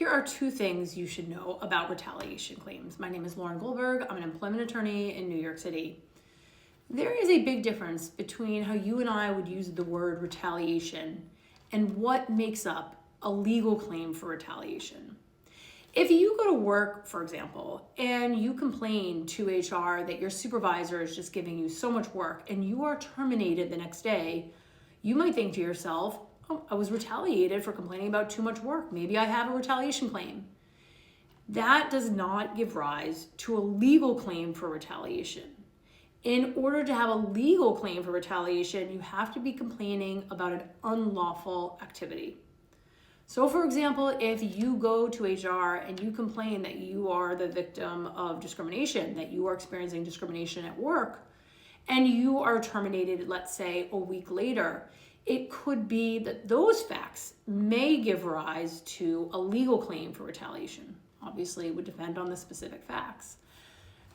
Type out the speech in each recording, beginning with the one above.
Here are two things you should know about retaliation claims. My name is Lauren Goldberg. I'm an employment attorney in New York City. There is a big difference between how you and I would use the word retaliation and what makes up a legal claim for retaliation. If you go to work, for example, and you complain to HR that your supervisor is just giving you so much work and you are terminated the next day, you might think to yourself, oh, I was retaliated for complaining about too much work. Maybe I have a retaliation claim. That does not give rise to a legal claim for retaliation. In order to have a legal claim for retaliation, you have to be complaining about an unlawful activity. So for example, if you go to HR and you complain that you are the victim of discrimination, that you are experiencing discrimination at work, and you are terminated, let's say, a week later, it could be that those facts may give rise to a legal claim for retaliation. Obviously, it would depend on the specific facts.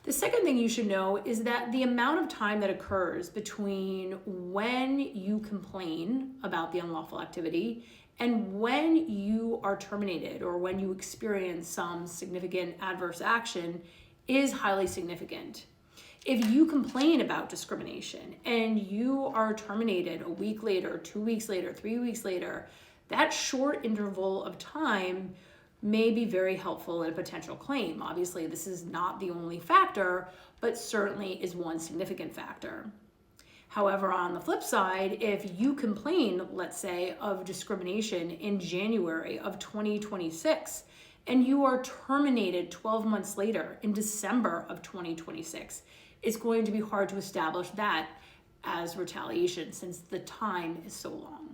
The second thing you should know is that the amount of time that occurs between when you complain about the unlawful activity and when you are terminated or when you experience some significant adverse action is highly significant. If you complain about discrimination and you are terminated a week later, 2 weeks later, 3 weeks later, that short interval of time may be very helpful in a potential claim. Obviously, this is not the only factor, but certainly is one significant factor. However, on the flip side, if you complain, let's say, of discrimination in January of 2026, and you are terminated 12 months later in December of 2026, it's going to be hard to establish that as retaliation since the time is so long.